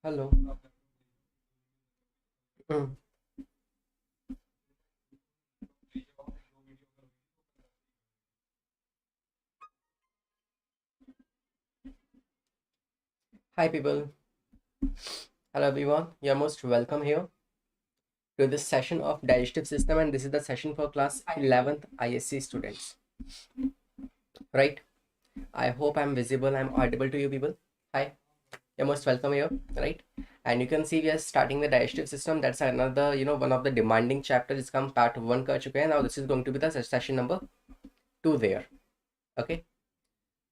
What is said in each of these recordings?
Hello. Mm. Hi people. Hello everyone. You're most welcome here to this session of digestive system, and this is the session for class 11th ISC students. Right? I hope I'm visible, I'm audible to you people. Hi. You're most welcome here, right? And you can see we are starting the digestive system. That's another, one of the demanding chapters. It's come part 1 कर चुके हैं. Now this is going to be the session number 2 there. Okay?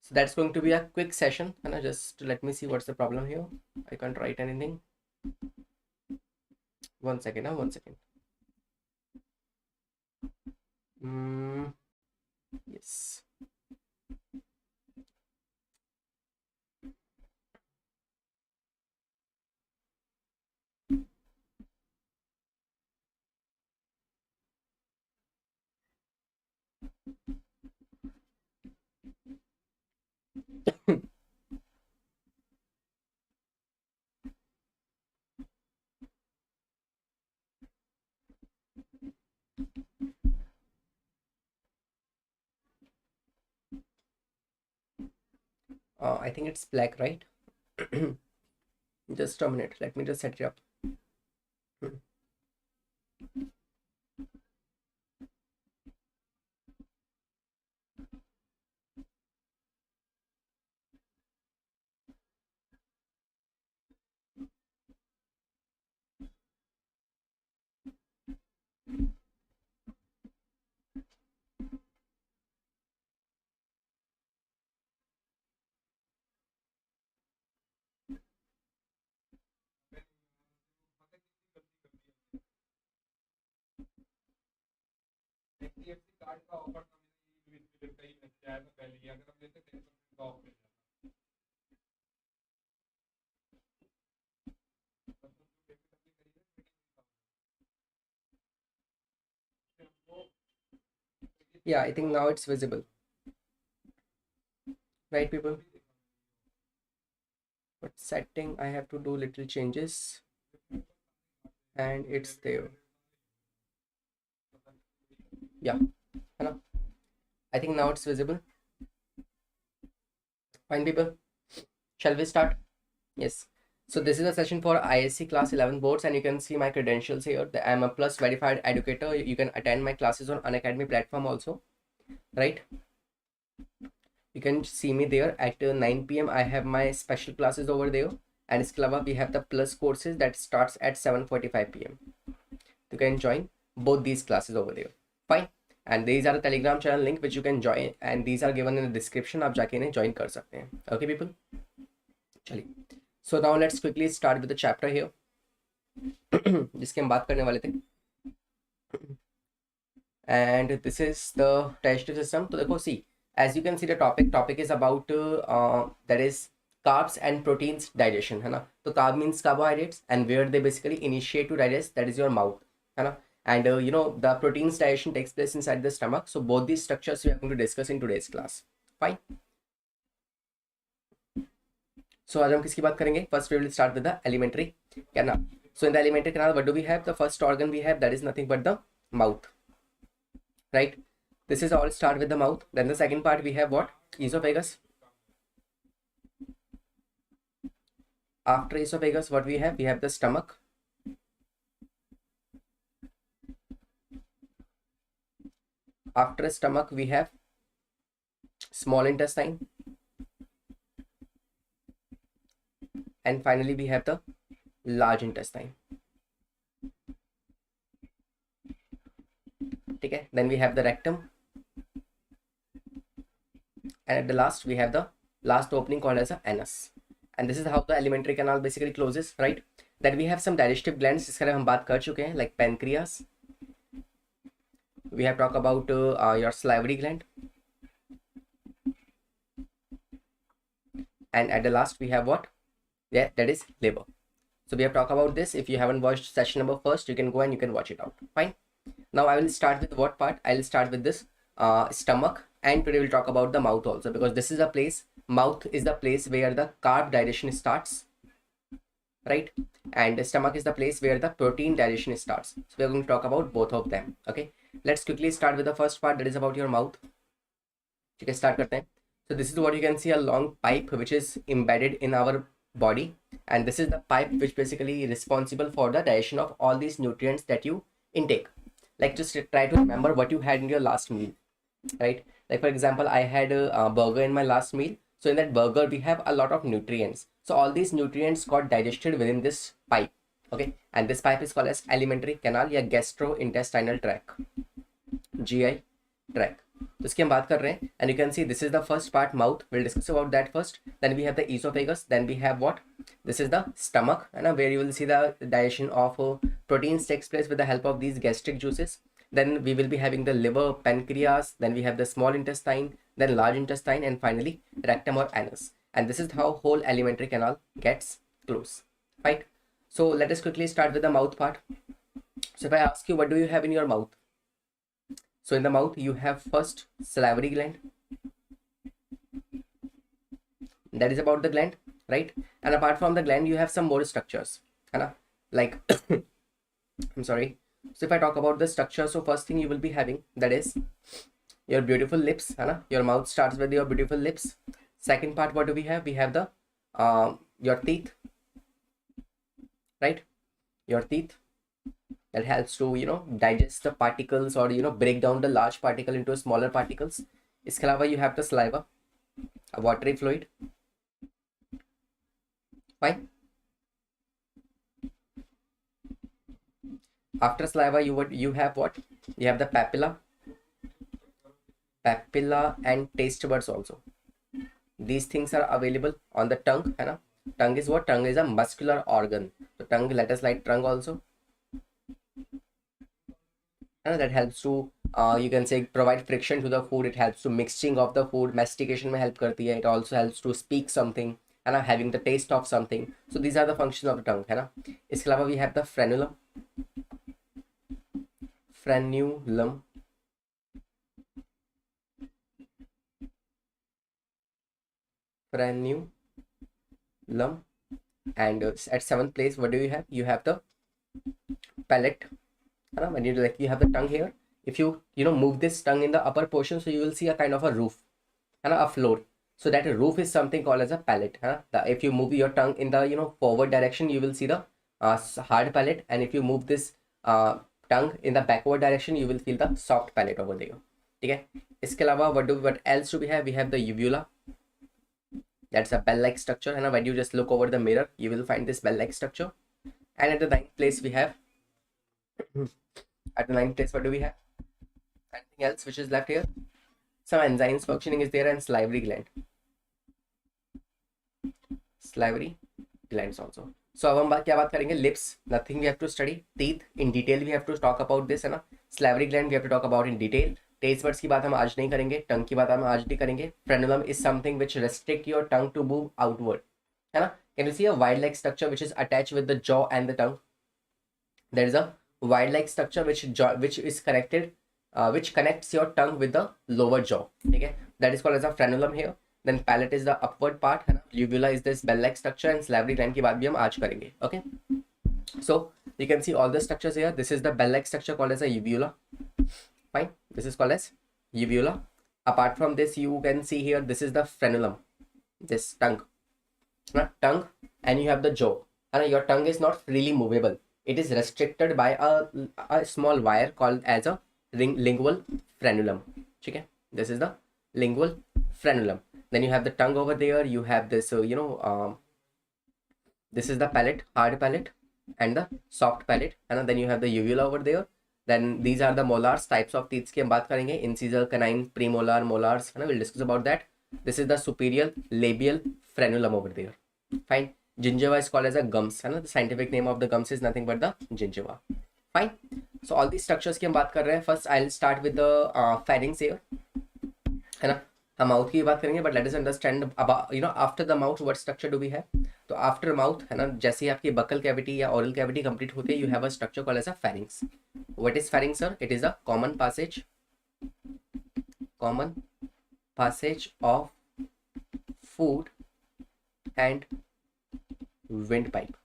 So that's going to be a quick session. And just let me see what's the problem here. I can't write anything. One second. Yes. I think it's black, right? Just a minute. Let me just set it up. Yeah, I think now it's visible. Right, people? But setting, I have to do little changes. And it's there. Yeah. Hello. I think now it's visible. Fine, people. Shall we start? Yes. So this is a session for ISC class 11 boards, and you can see my credentials here. I'm a plus verified educator. You can attend my classes on Unacademy platform also, right? You can see me there at 9 p.m. I have my special classes over there, and Sklava we have the plus courses that starts at 7:45 p.m. You can join both these classes over there. Fine. And these are the Telegram channel link which you can join, and these are given in the description. आप जाके इन्हें join कर सकते हैं. Okay, people. चलिए. So now let's quickly start with the chapter here, जिसके हम बात करने वाले थे. And this is the digestive system. तो देखो, see, as you can see the topic is about that is carbs and proteins digestion, है ना. तो carb means carbohydrates, and where they basically initiate to digest, that is your mouth, है ना. And the proteins digestion takes place inside the stomach. So both these structures we are going to discuss in today's class. Fine. So आज हम किसकी बात करेंगे? First we will start with the alimentary canal. So in the alimentary canal, what do we have? The first organ we have, that is nothing but the mouth, right? This is all start with the mouth. Then the second part we have what? Esophagus. After esophagus, what we have? We have the stomach. After stomach, we have small intestine. And finally, we have the large intestine. Okay. Then we have the rectum. And at the last, we have the last opening called as a anus. And this is how the alimentary canal basically closes, right? Then we have some digestive glands, जिसके बारे में हम बात कर चुके हैं, like pancreas. We have talked about your salivary gland. And at the last, we have what? Yeah, that is liver. So we have talked about this. If you haven't watched session number first, you can go and you can watch it out. Fine. Now I will start with what part? I will start with this stomach, and today we'll talk about the mouth also, because this is a place, mouth is the place where the carb digestion starts, right? And the stomach is the place where the protein digestion starts. So we're going to talk about both of them. Okay, let's quickly start with the first part, that is about your mouth. Okay, start करते हैं. So this is what you can see, a long pipe which is embedded in our body, and this is the pipe which basically responsible for the digestion of all these nutrients that you intake. Like, just try to remember what you had in your last meal, right? Like, for example, I had a burger in my last meal. So in that burger we have a lot of nutrients. So all these nutrients got digested within this pipe. Okay, and this pipe is called as alimentary canal या gastrointestinal tract, GI tract. तो इसकी हम बात कर रहे हैं, and you can see this is the first part, mouth. We'll discuss about that first. Then we have the esophagus. Then we have what? This is the stomach, and where you will see the digestion of proteins takes place with the help of these gastric juices. Then we will be having the liver, pancreas. Then we have the small intestine, then large intestine, and finally rectum or anus. And this is how whole alimentary canal gets closed, right? So let us quickly start with the mouth part. So if I ask you, what do you have in your mouth? So in the mouth you have first salivary gland. That is about the gland, right? And apart from the gland you have some more structures, like I'm sorry. So if I talk about the structure, so first thing you will be having, that is your beautiful lips, your mouth starts with your beautiful lips. Second part, what do we have? We have the your teeth, right? Your teeth, that helps to digest the particles, or break down the large particle into smaller particles. इसके अलावा you have the saliva, a watery fluid. Fine. After saliva you have what? You have the papilla and taste buds also. These things are available on the tongue, है ना? Tongue is what? Tongue is a muscular organ. So tongue, let us write tongue also. That helps to you can say provide friction to the food. It helps to mixing of the food, mastication में help करती है. It also helps to speak something, है ना, having the taste of something. So these are the functions of the tongue, है ना. इसके अलावा we have the frenulum and at seventh place, what do you have? You have the palate. When you you have the tongue here, if you move this tongue in the upper portion, so you will see a kind of a roof and a floor. So that roof is something called as a palate. If you move your tongue in the forward direction, you will see the hard palate, and if you move this tongue in the backward direction, you will feel the soft palate over there. Okay. इसके अलावा what else do we have? We have the uvula. That's a bell-like structure, and when you just look over the mirror, you will find this bell-like structure. And at the ninth place we have what do we have? Anything else which is left here? Some enzymes functioning is there, and salivary glands also. So अब हम क्या बात करेंगे? Lips, nothing we have to study. Teeth, in detail we have to talk about this, है ना. Salivary gland we have to talk about in detail. Taste buds की बात हम आज नहीं करेंगे. Tongue की बात हम आज नहीं करेंगे. Frenulum is something which restrict your tongue to move outward, है ना. Can you see a wide-like structure which is attached with the jaw and the tongue? There is a wide-like structure which is connected, which connects your tongue with the lower jaw. Okay, that is called as a frenulum here. Then palate is the upward part, है ना. Uvula is this bell-like structure, and salivary gland की बात भी हम आज करेंगे. Okay, so you can see all the structures here. This is the bell-like structure called as a uvula. Fine, this is called as uvula. Apart from this, you can see here, this is the frenulum, this tongue, and you have the jaw, and your tongue is not freely movable. It is restricted by a small wire called as a lingual frenulum. Okay, this is the lingual frenulum. Then you have the tongue over there. You have this this is the palate, hard palate, and the soft palate, and then you have the uvula over there. Then these are the molars, types of teeth की हम बात करेंगे. Incisal, canine, premolar, molars, है ना. We'll discuss about that. This is the superior labial frenulum over there. Fine. Gingiva is called as a gums, है ना. The scientific name of the gums is nothing but the gingiva. Fine. So all these structures की हम बात कर रहे हैं. First I'll start with the pharynx here, है ना. हम माउथ की बात करेंगे, but let us understand about after the mouth what structure do we have. तो after mouth, है ना, जैसे ही आपकी buccal cavity या oral cavity complete होती है, you have a structure called as a pharynx. What is pharynx, sir? It is a common passage of food and windpipe.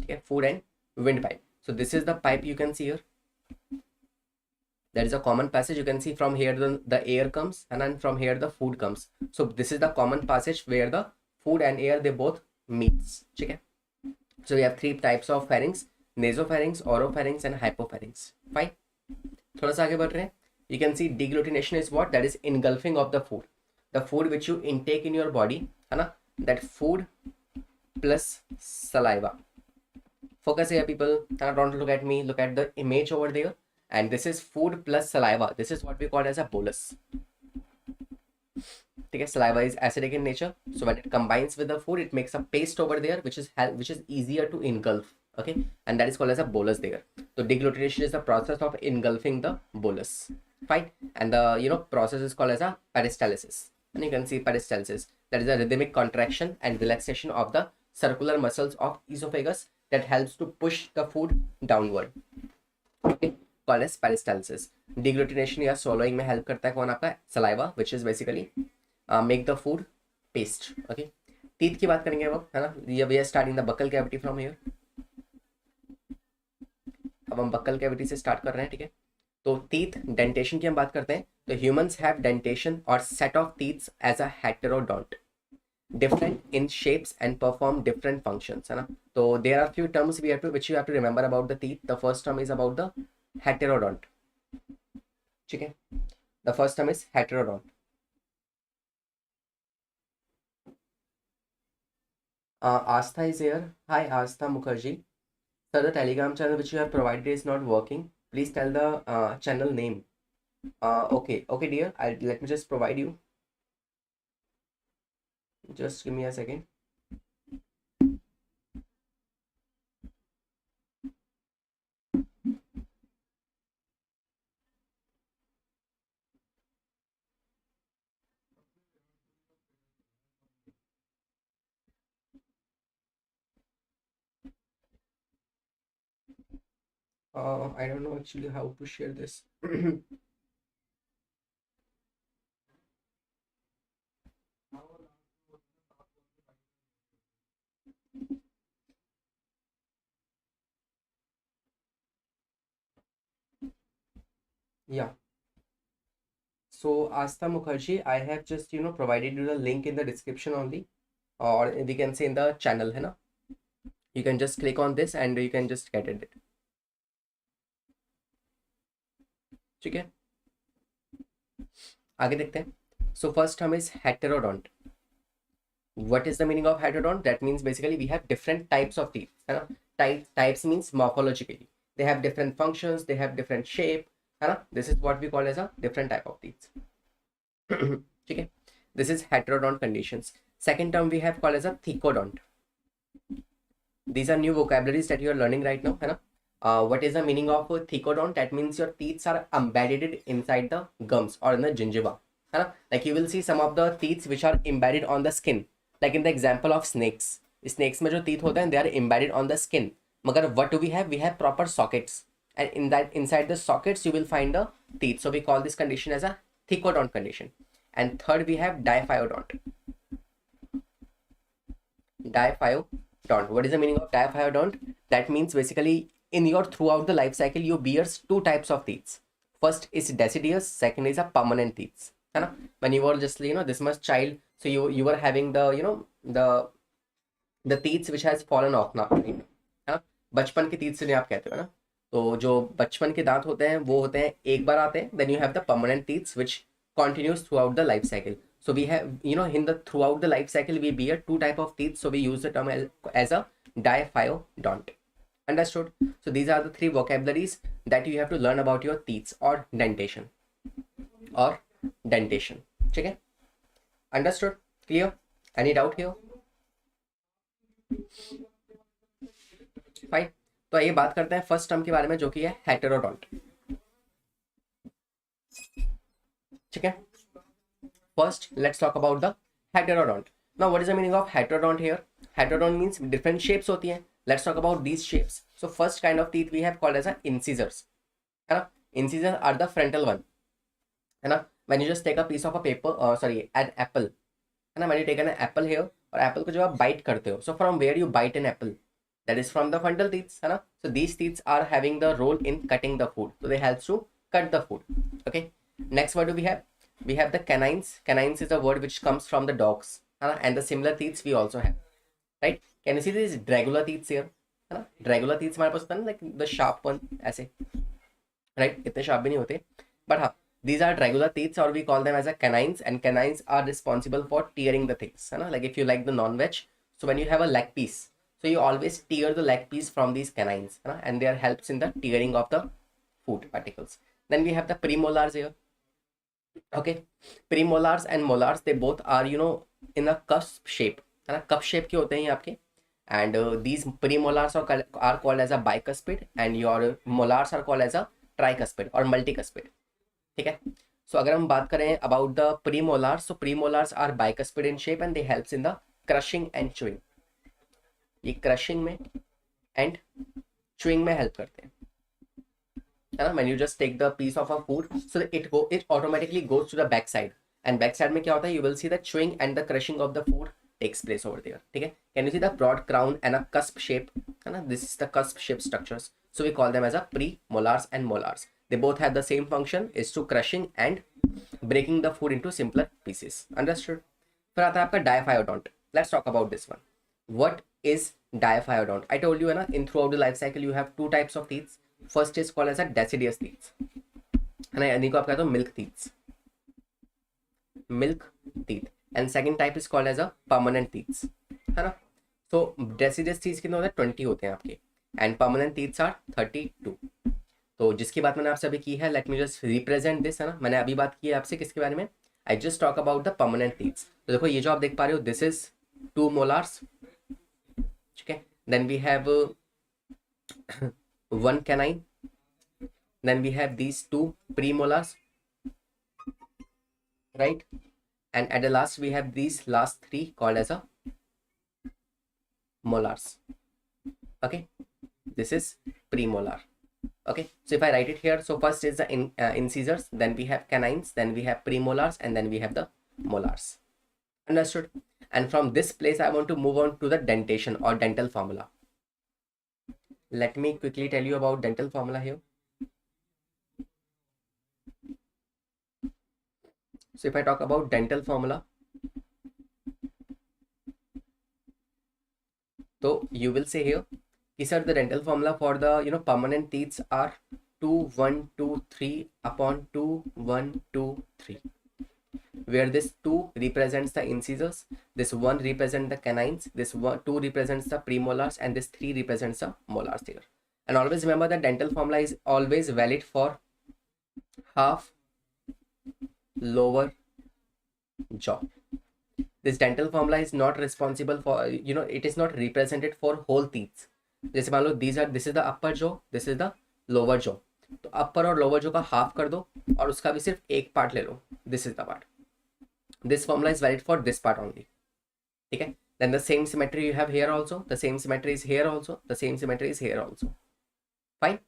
Okay, food and windpipe. So this is the pipe you can see here. There is a common passage. You can see from here the air comes, and then from here the food comes. So this is the common passage where the food and air they both meets. Okay. So we have three types of pharynx: nasopharynx, oropharynx, and hypopharynx. Fine. थोड़ा सा आगे बढ़ रहे हैं. You can see degglutination is what? That is engulfing of the food. The food which you intake in your body, है ना? That food plus saliva. Focus here, people. Don't look at me. Look at the image over there. And this is food plus saliva. This is what we call as a bolus. Okay, saliva is acidic in nature. So when it combines with the food, it makes a paste over there, which is easier to engulf. Okay, and that is called as a bolus there. So degglutination is the process of engulfing the bolus. Fine, and the process is called as a peristalsis. And you can see peristalsis. That is a rhythmic contraction and relaxation of the circular muscles of esophagus that helps to push the food downward. Okay, called as peristalsis. Degglutination या swallowing में help करता है कौन आपका? Saliva, which is basically make the food paste. Okay, teeth की बात करेंगे अब, है ना? We are starting the buccal cavity from here. अब हम buccal cavity से start कर रहे हैं, ठीक है? तो teeth dentation की हम बात करते हैं. तो humans have dentation or set of teeth as a heterodont, different in shapes and perform different functions, है ना? तो there are few terms which you have to remember about the teeth. The first term is about the heterodont. ठीक है? The first term is heterodont. Astha is here. Hi, Astha Mukherjee. Sir, the Telegram channel which you have provided is not working. Please tell the channel name. Okay, dear. Let me just provide you. Just give me a second. I don't know actually how to share this. Yeah. So Astha Mukherjee, I have just provided you the link in the description only, or we can say in the channel, है ना? You can just click on this and you can just get it. ठीक है, आगे देखते हैं. So first term is heterodont. What is the meaning of heterodont? That means basically we have different types of teeth, है ना? Types means morphologically. They have different functions, they have different shape, है ना? This is what we call as a different type of teeth. ठीक है, this is heterodont conditions. Second term we have called as a thecodont. These are new vocabularies that you are learning right now, है ना? What is the meaning of thecodont? That means your teeth are embedded inside the gums or in the gingiva, है ना? Like you will see some of the teeth which are embedded on the skin, like in the example of snakes. Snakes में जो teeth होते हैं, they are embedded on the skin. मगर what do we have? We have proper sockets, and inside the sockets you will find the teeth. So we call this condition as a thecodont condition. And third we have diphyodont. Diphyodont. What is the meaning of diphyodont? That means basically in your throughout the life cycle you bears two types of teeth. First is deciduous, second is a permanent teeth, है ना? When you were just this much child, so you were having the the teeth which has fallen off now, है ना? बचपन के teeth से आप कहते हो ना? तो जो बचपन के दांत होते हैं वो होते हैं एक बार आते हैं. Then you have the permanent teeth which continues throughout the life cycle. So we have in the throughout the life cycle we bear two type of teeth. So we use the term as a diphyodont. Understood? So these are the three vocabularies that you have to learn about your teeth or dentation. ठीक है? Understood? Clear? Any doubt here? Fine. तो ये बात करते हैं first term के बारे में जो कि है हेटेरोडोंट. ठीक है? First, let's talk about the heterodont. Now, what is the meaning of heterodont here? Heterodont means different shapes होती हैं. Let's talk about these shapes. So, first kind of teeth we have called as a incisors. है ना? Incisors are the frontal one. है ना? When you just take a piece of a paper, an apple. है ना? When you take an apple here, और apple को जब आप bite करते हो, so from where you bite an apple? that is from the frontal teeth, है ना. So these teeth are having the role in cutting the food, so they help to cut the food. Okay, next what do we have? We have the canines. Canines is a word which comes from the dogs, है ना, and the similar teeth we also have, right? Can you see these dragular teeth here, है ना. Dragular teeth हमारे पास होता है ना, like the sharp one ऐसे, right? इतने sharp भी नहीं होते, but हाँ, these are dragular teeth or we call them as a canines, and canines are responsible for tearing the things, है ना. Like if you like the non-veg, so when you have a leg piece, so you always tear the leg piece from these canines, है ना, and they are helps in the tearing of the food particles. Then we have the premolars here. Okay, premolars and molars, they both are, you know, in a cusp shape, है ना. cup shape के होते हैं ये आपके, and these premolars are called as a bicuspid, and your molars are called as a tricuspid or multicuspid. ठीक है. So अगर हम बात करें about the premolars, so premolars are bicuspid in shape and they helps in the crushing and chewing. ये crushing में and chewing में help करते हैं, है ना. When you just take the piece of a food, so it automatically goes to the back side, and back side में क्या होता है, you will see the chewing and the crushing of the food takes place over there. ठीक है. Can you see the broad crown and a cusp shape, है ना. This is the cusp shape structures, so we call them as a premolars and molars. They both have the same function, is to crushing and breaking the food into simpler pieces. Understood? फिर आता है आपका diaphyodont. Let's talk about this one. What is diaphyodont? I told you, है ना, in throughout the life cycle you have two types of teeth. First is called as a deciduous teeth, है ना, यानी को आप कहते हो milk teeth, milk teeth, and second type is called as a permanent teeth, है ना. So deciduous teeth कितने होते हैं? 20 होते हैं आपके, and permanent teeth are 32. तो जिसकी बात मैंने आपसे अभी की है, let me just represent this, है ना. मैंने अभी बात की है आपसे किसके बारे में? I just talk about the permanent teeth. तो देखो ये जो आप देख पा रहे हो, this is 2 molars, ठीक है. Then we have 1 canine, then we have these 2 premolars, right, and at the last we have these last 3 called as a molars. Okay, this is premolar. Okay, so if I write it here, so first is the incisors, then we have canines, then we have premolars, and then we have the molars. Understood? And from this place I want to move on to the dentation or dental formula. Let me quickly tell you about dental formula here. So if I talk about dental formula, so you will say here, these are the dental formula for the, you know, permanent teeth are 2 1 2 3 upon 2 1 2 3, where this 2 represents the incisors, this 1 represents the canines, this 2 represents the premolars, and this 3 represents the molars here. And always remember that dental formula is always valid for half lower jaw. This dental formula is not responsible for, you know, it is not represented for whole teeth. जैसे मान लो this is the upper jaw, this is the lower jaw, तो upper और lower jaw का half कर दो और उसका भी सिर्फ एक part ले लो, this is the part. This formula is valid for this part only. ठीक है. Then the same symmetry you have here also, the same symmetry is here also, the same symmetry is here also. Fine.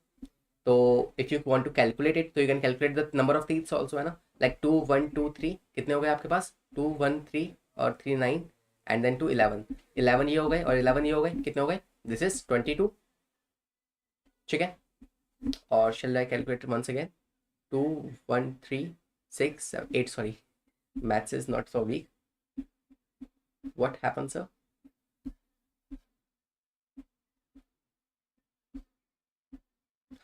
So if you want to calculate it, so you can calculate the number of teeth also, है ना. Like 2 1 2 3 कितने हो गए आपके पास? 2 1 3 और 3 9 and then 2 11. 11 ये हो गए और 11 ये हो गए, कितने हो गए? This is 22. ठीक है. और shall I calculate it once again? 2 1 3 6 7 8. Sorry, maths is not so weak. What happens, sir?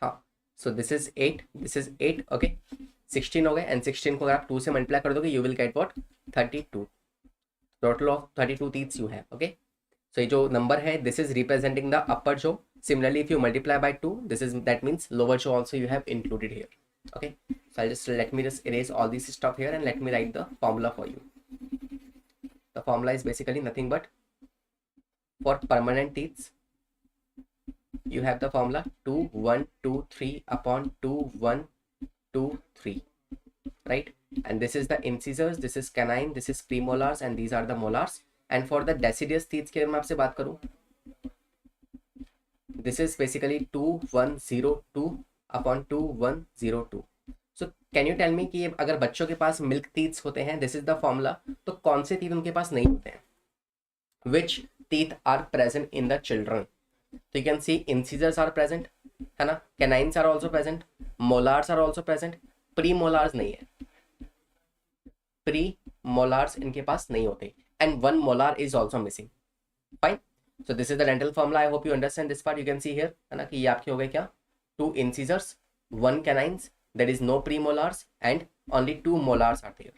हाँ, so this is 8, this is 8. Okay, 16 हो गए, and 16 को अगर आप 2 से मल्टीप्लाई कर दोगे, you will get what? 32. Total of 32 teeth you have. Okay, so ये जो number है, this is representing the upper jaw. Similarly, if you multiply by 2, that means lower jaw also you have included here. Okay, so let me just erase all this stuff here and let me write the formula for you. The formula is basically nothing but, for permanent teeth you have the formula 2 1 2 3 upon 2 1 2 3, right? And this is the incisors, this is canine, this is premolars, and these are the molars. And for the deciduous teeth के मैं आपसे बात करूँ, this is basically 2 1 0 2 upon 2 1 0 2. So can you tell me कि अगर बच्चों के पास milk teeth होते हैं, this is the formula, तो कौन से teeth उनके पास नहीं होते हैं? Which teeth are present in the children? तो you can see incisors are present, है ना, canines are also present, molars are also present, premolars नहीं है, premolars इनके पास नहीं होते, and one molar is also missing. Fine. So this is the dental formula. I hope you understand this part. You can see here, है ना, कि ये आपके हो गए क्या, 2 incisors, 1 canines, there is no premolars and only 2 molars are there.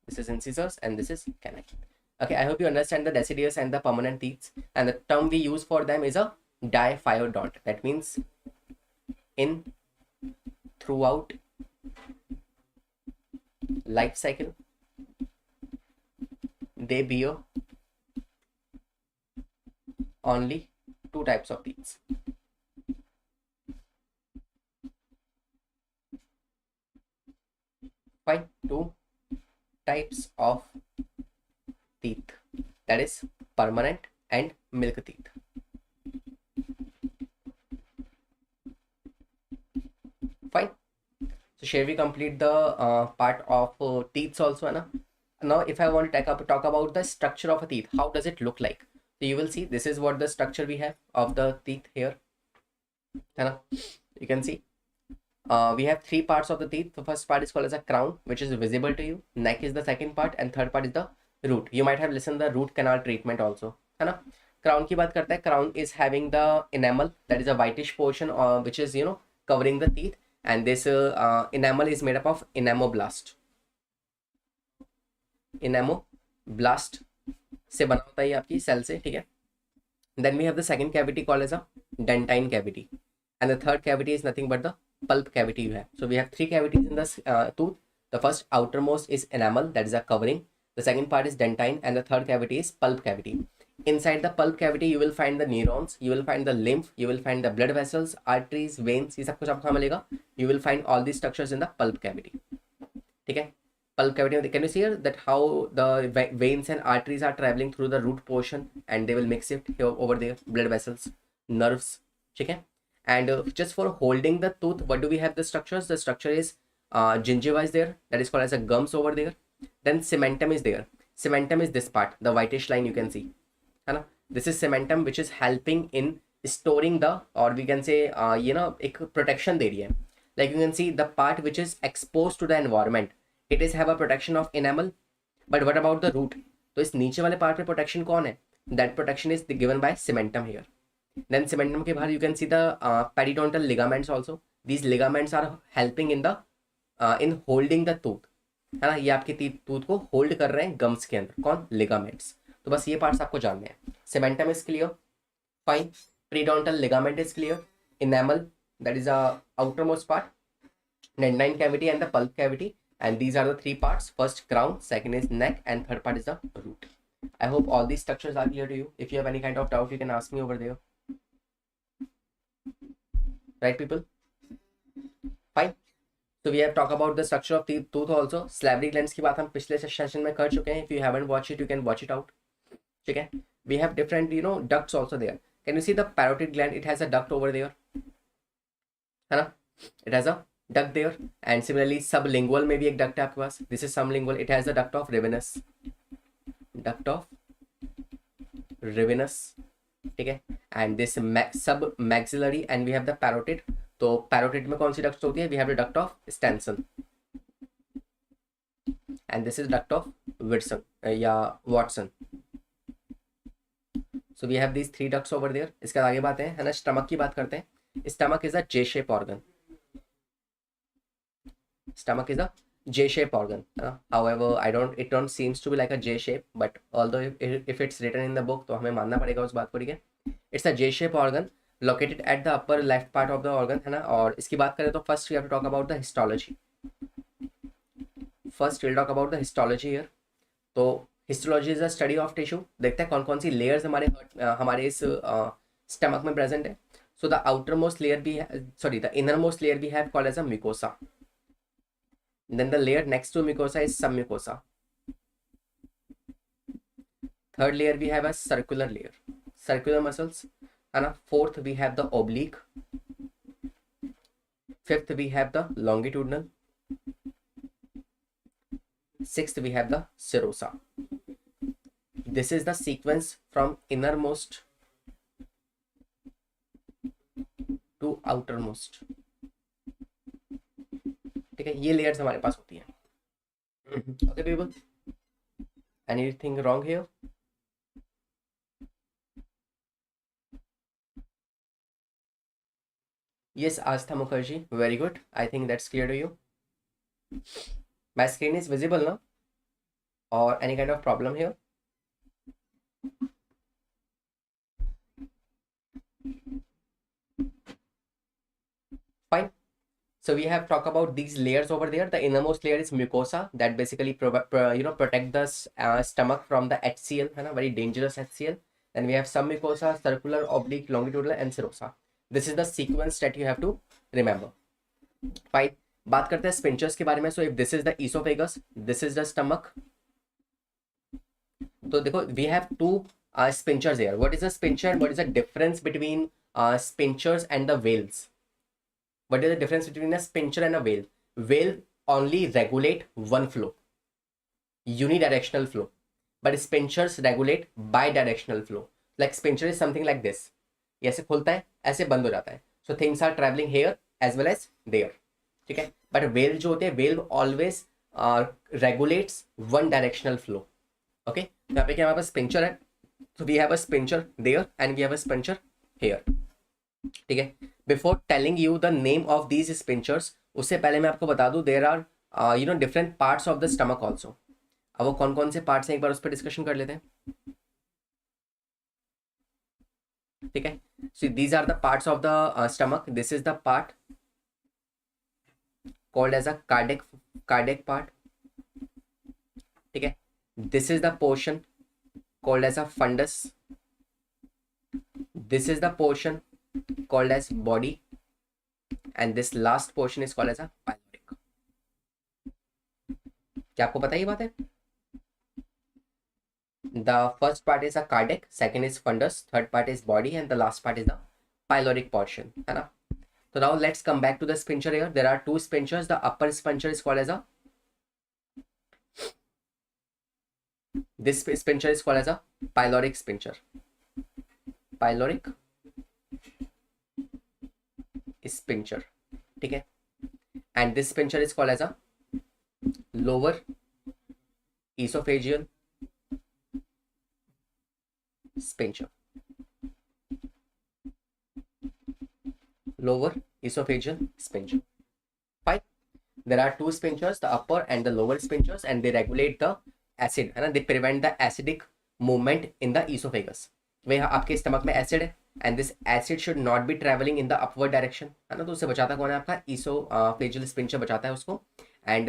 This is incisors and this is canine. Okay, I hope you understand the deciduous and the permanent teeth, and the term we use for them is a diphyodont. That means in throughout life cycle they bear only 2 types of teeth. Fine, 2 types of teeth, that is permanent and milk teeth. Fine. So shall we complete the part of teeth also, है ना? Now if I want to talk about the structure of a teeth, how does it look like? So you will see this is what the structure we have of the teeth here, है ना? You can see we have 3 parts of the teeth. The first part is called as a crown, which is visible to you. Neck is the second part, and third part is the root. You might have listened the root canal treatment also, है ना? Crown की बात करते हैं. Crown is having the enamel, that is a whitish portion which is, you know, covering the teeth, and this enamel is made up of enamoblast. Enamoblast से बना होता है ये आपकी सेल से, ठीक है? Then we have the second cavity called as a dentine cavity, and the third cavity is nothing but the pulp cavity you have. So we have 3 cavities in the tooth. The first outermost is enamel, that is a covering. The second part is dentine, and the third cavity is pulp cavity. Inside the pulp cavity you will find the neurons, you will find the lymph, you will find the blood vessels, arteries, veins, ये सब कुछ आपको मिलेगा. You will find all these structures in the pulp cavity. ठीक है? Pulp cavity, can you see here that how the veins and arteries are traveling through the root portion, and they will mix it here over there, blood vessels, nerves, ठीक है? And just for holding the tooth, what do we have the structures? The structure is gingiva is there, that is called as a gums over there. Then cementum is there. Cementum is this part, the whitish line you can see, है ना? This is cementum, which is helping in storing the, or we can say you know, एक protection दे रही है. Like you can see the part which is exposed to the environment, it is have a protection of enamel. But what about the root? तो इस नीचे वाले part पे protection कौन है? That protection is given by cementum here. Then cementum के बाहर you can see the periodontal ligaments also. These ligaments are helping in the in holding the tooth, है ना? ये आपके tooth को hold कर रहे हैं gums के अंदर. कौन? Ligaments. तो बस ये parts आपको जानने हैं. Cementum is clear. Fine. Periodontal ligament is clear. Enamel, that is a outermost part. Dentine cavity and the pulp cavity. And these are the 3 parts. First crown, second is neck, and third part is the root. I hope all these structures are clear to you. If you have any kind of doubt, you can ask me over there. Right, people? Fine. So we have talked about the structure of the tooth also. Salivary glands की बात हम पिछले session में कर चुके हैं. If you haven't watched it, you can watch it out. ठीक है? We have different, you know, ducts also there. Can you see the parotid gland? It has a duct over there, है ना? It has a duct there, and similarly sublingual में भी एक duct है आपके पास. This is sublingual. It has the duct of Ravenous. Duct of Ravenous, ठीक है? And this submaxillary, and we have the parotid. तो parotid में कौन सी duct होती है? We have the duct of Stenson, and this is duct of Watson या Watson. So we have these 3 ducts over there. इसके आगे बात है ना? स्टमक की बात करते हैं. Stomach is a J-shape organ. Stomach is a J-shape organ. However, it don't seems to be like a J-shape, but although if it's written in the book, तो हमें मानना पड़ेगा उस बात को, ठीक है? It's a J-shape organ located at the upper left part of the organ, है ना? और इसकी बात करें तो first we have to talk about the histology. First we'll talk about the histology here. तो histology is a study of tissue. देखते हैं कौन कौन सी layers हमारे इस stomach में present है. So the outermost layer the innermost layer we have called as a mucosa. Then the layer next to mucosa is submucosa. Third layer we have a circular layer, circular muscles, and fourth we have the oblique. Fifth we have the longitudinal. Sixth we have the serosa. This is the sequence from innermost outer most, ठीक है, ये layers हमारे पास होती है। Okay people, anything wrong here? Yes, Astha Mukherjee, very good. I think that's clear to you. My screen is visible now, or any kind of problem here? Fine. So we have talked about these layers over there. The innermost layer is mucosa that basically protect the stomach from the HCl, very dangerous HCl. Then we have submucosa, circular, oblique, longitudinal, and serosa. This is the sequence that you have to remember. Fine. बात करते हैं स्पिंचर्स के बारे में. So if this is the esophagus, this is the stomach. तो देखो, we have two sphincters here. What is a sphincter? What is the difference between sphincters and the veils? What is the difference between a sphincter and a veil? Veil only regulate one flow, unidirectional flow, but sphincters regulate bidirectional flow. Like sphincter is something like this. ये ऐसे खुलता है, ऐसे बंद हो जाता है. So things are traveling here as well as there. ठीक है. But veil जो होते हैं, veil always regulates one directional flow. Okay. तो यहाँ पे क्या हमारे पास sphincter है. So we have a sphincter there and we have a sphincter here. ठीक है. Before telling you the name of these sphincters, उससे पहले मैं आपको बता दूं there are different parts of the stomach also. अब वो कौन कौन से पार्ट्स हैं एक बार उस पर डिस्कशन कर लेते हैं. ठीक है. So these are the parts of the stomach. This is the part called as a cardiac part. ठीक है. This is the portion called as a fundus. This is the portion called as body, and this last portion is called as a pyloric. क्या आपको पता ही बात है? The first part is a cardiac, second is fundus, third part is body, and the last part is the pyloric portion, है ना? So now let's come back to the sphincter here. There are two sphincters. The upper sphincter is called as a, this sphincter is called as a pyloric sphincter. Pyloric sphincter, ठीक है. And this sphincter is called as a lower esophageal sphincter. Lower esophageal sphincter. Fine. There are two sphincters, the upper and the lower sphincters, and they regulate the acid, है ना. They prevent the acidic movement in the esophagus. वे आपके stomach में acid है, and this acid should not be traveling in the upward direction, है ना. तो उससे बचाता कौन है? आपका esophageal sphincter बचाता है उसको, and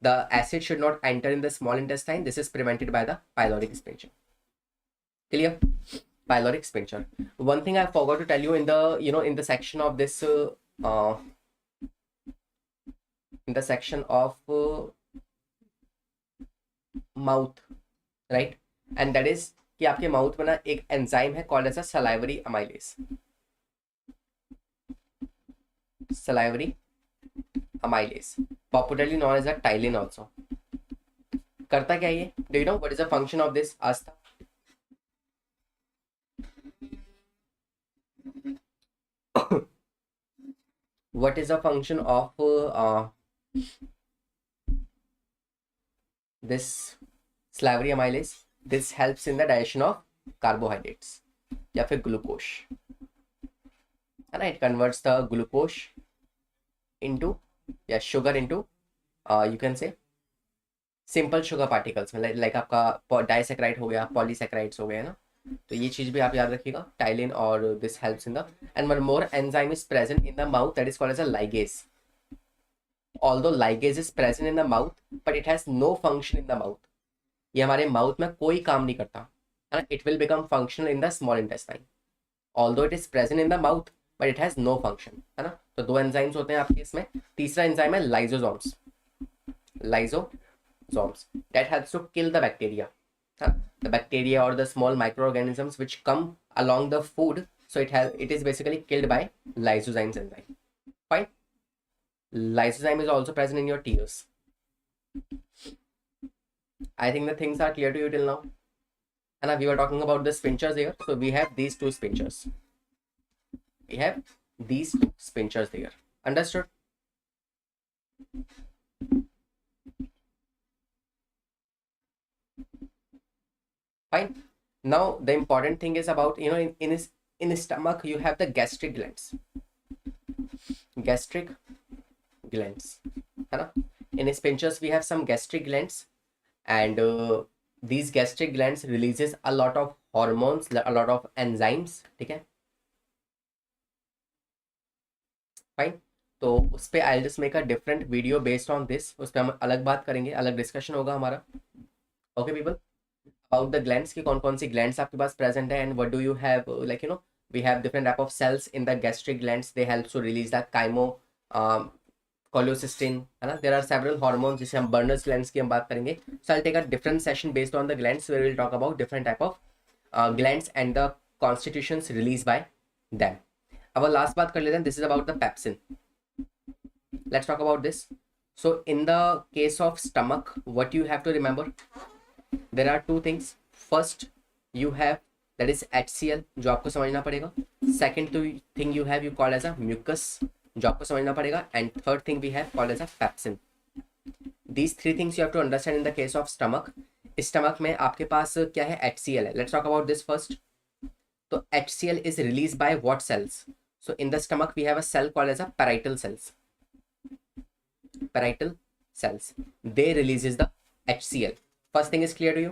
the acid should not enter in the small intestine. This is prevented by the pyloric sphincter. Clear? Pyloric sphincter. One thing I forgot to tell you in the in the section of this in the section of mouth, right? And that is कि आपके mouth में ना एक enzyme है called as a salivary amylase. Salivary amylase, popularly known as a ptyalin also. करता क्या ये? Do you know what is the function of this? Aastha, what is the function of this salivary amylase? This helps in the digestion of carbohydrates या फिर glucose, है ना. It converts the glucose into sugar into you can say simple sugar particles में, like आपका disaccharide हो गया, polysaccharides हो गए, है ना. तो ये चीज भी आप याद रखिएगा, टाइलिन, और this helps in the, and one more enzyme is present in the mouth that is called as a ligase. Although ligase is present in the mouth, but it has no function in the mouth. ये हमारे mouth में कोई काम नहीं करता, है ना. It will become functional in the small intestine. Although it is present in the mouth, but it has no function, है ना. तो दो एंजाइम्स होते हैं आपके इसमें. तीसरा एंजाइम है lysosomes. Lysosomes that helps to kill the bacteria, the bacteria or the small microorganisms which come along the food. So it is basically killed by lysozymes enzyme. Fine. Lysozyme is also present in your tears. I think the things are clear to you till now. And we were talking about the sphincters here. So we have these two sphincters. We have these two sphincters there. Understood? Fine. Now the important thing is about, you know, in his stomach you have the gastric glands. Gastric glands, है ना? In his sphincters we have some gastric glands, and these gastric glands releases a lot of hormones, a lot of enzymes. ठीक है? Fine. तो उस पे I'll just make a different video based on this. उस पे हम अलग बात करेंगे, अलग डिस्कशन होगा हमारा. Okay people, about the glands कि कौन कौन सी glands आपके पास present है, and what do you have, like you know, we have different type of cells in the gastric glands. They help to release the cholecysteine, है ना? There are several hormones जिसे हम Burners glands की हम बात करेंगे. So I'll take a different session based on the glands where we'll talk about different type of glands and the constitutions released by them. अब last बात कर लेते हैं. This is about the pepsin. Let's talk about this. So in the case of stomach, what you have to remember, there are two things. First you have, that is HCl, जो आपको समझना पड़ेगा. Second thing you have, you call as a mucus, जो आपको समझना पड़ेगा. And third thing we have called as a pepsin. These three things you have to understand in the case of stomach. इस stomach में आपके पास क्या है? HCl है. Let's talk about this first. तो HCl is released by what cells? So in the stomach we have a cell called as a parietal cells. Parietal cells, they releases the HCl. First thing is clear to you?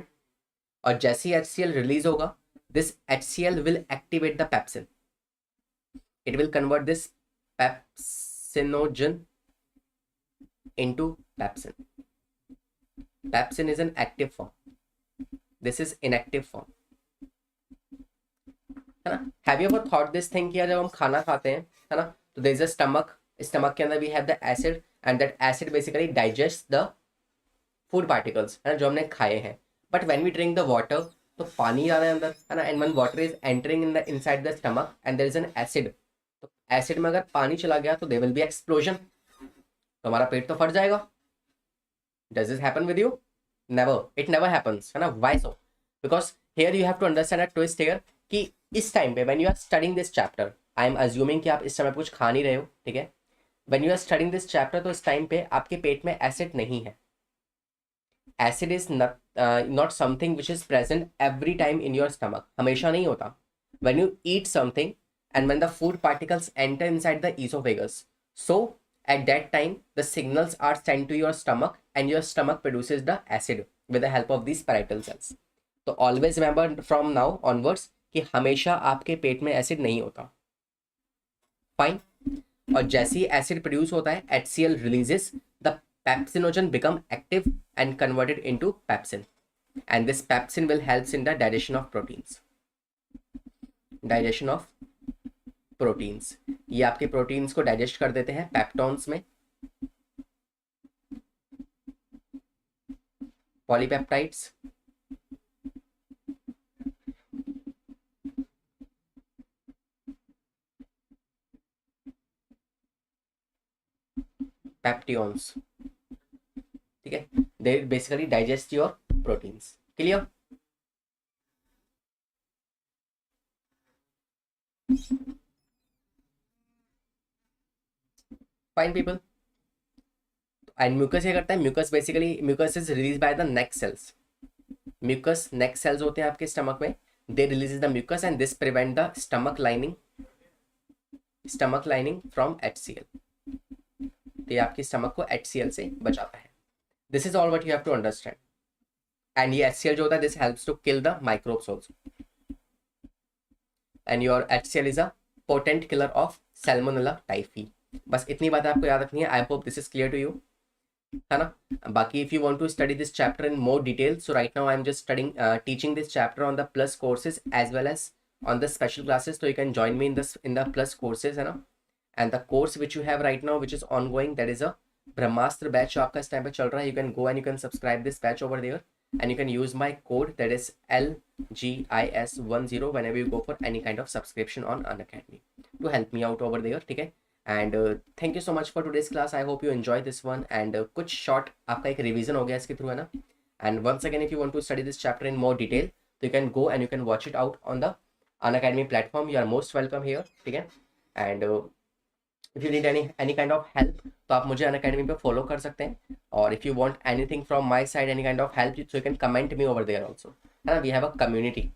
और जैसे ही HCl release होगा, this HCl will activate the pepsin. It will convert this pepsinogen into pepsin. Pepsin is an active form. This is inactive form. है ना? Have you ever thought this thing कि यार जब हम खाना खाते हैं, है ना, तो there is a stomach. Stomach के अंदर we have the acid, and that acid basically digests the food particles, है ना, जो हमने खाए हैं. But when we drink the water, तो पानी आ रहा है अंदर, है ना, and when water is entering in the inside the stomach and there is an acid, तो acid में अगर पानी चला गया तो there will be explosion, तो हमारा पेट तो फट जाएगा. Does this happen with you? Never. It never happens, है ना? Why so? Because here you have to understand a twist here कि इस टाइम पे when you are studying this chapter, I am assuming कि आप इस समय कुछ खा नहीं रहे हो, ठीक है? When you are studying this chapter, तो इस टाइम पे आपके पेट में एसिड नहीं है. Acid is not something which is present every time in your stomach. हमेशा नहीं होता. When you eat something and when the food particles enter inside the esophagus, so at that time the signals are sent to your stomach and your stomach produces the acid with the help of these parietal cells. तो always remember from now onwards कि हमेशा आपके पेट में acid नहीं होता. Fine. और जैसे ही acid produce होता है, HCl releases, the pepsinogen become active and converted into pepsin, and this pepsin will helps in the digestion of proteins. Digestion of proteins, ये आपके प्रोटीन्स को डाइजेस्ट कर देते हैं पेप्टॉन्स में. पॉलीपेप्टाइड्स, पेप्टियंस, ठीक है, they basically digest your proteins. Clear? Fine people. And mucus क्या करता है? Mucus basically, mucus is release by the neck cells. Mucus neck cells होते हैं आपके स्टमक में. They release the mucus and this prevent the stomach lining from HCl. तो ये आपके स्टमक को HCl से बचाता है. This is all what you have to understand. And ये HCl जो होता है, this helps to kill the microbes also. And your HCl is a potent killer of Salmonella typhi. बस इतनी बात आपको याद रखनी है. I hope this is clear to you, है ना? बाकी if you want to study this chapter in more detail, so right now I am just studying teaching this chapter on the plus courses as well as on the special classes. तो you can join me in the plus courses, है ना? And the course which you have right now, which is ongoing, that is a Brahmastra batch जो आपका इस time पे चल रहा है. You can go and you can subscribe this batch over there and you can use my code, that is LGIS10 whenever you go for any kind of subscription on Unacademy to help me out over there. ठीक है? And thank you so much for today's class. I hope you enjoy this one. And कुछ short आपका एक revision हो गया इसके through, है ना? And once again, if you want to study this chapter in more detail, so you can go and you can watch it out on the Unacademy platform. You are most welcome here. ठीक है? And if you need any kind of help तो आप मुझे Unacademy पे follow कर सकते हैं, और if you want anything from my side, any kind of help, so you can comment me over there also, है ना. We have a community,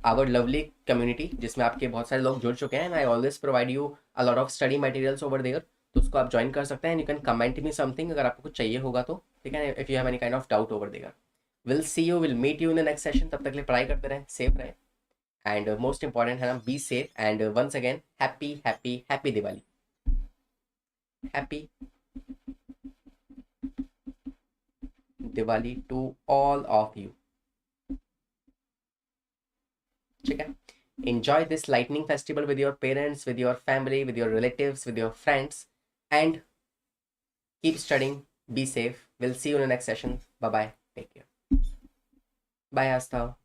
our lovely community, जिसमें आपके बहुत सारे लोग जुड़ चुके हैं, and I always provide you a lot of study materials over there. तो उसको आप ज्वाइन कर सकते हैं, you can comment me something अगर आपको कुछ चाहिए होगा तो, ठीक है. If you have any kind of doubt over there, will see you, will meet you in the next session. तब तक के लिए पढ़ाई करते रहें, सेफ रहें, एंड मोस्ट इंपॉर्टेंट है ना, be safe. And once again happy happy happy Diwali, happy Diwali to all of you. ठीक है. enjoy this lightning festival with your parents, with your family, with your relatives, with your friends, and keep studying. Be safe. We'll see you in the next session. Bye bye, take care. Bye Astha.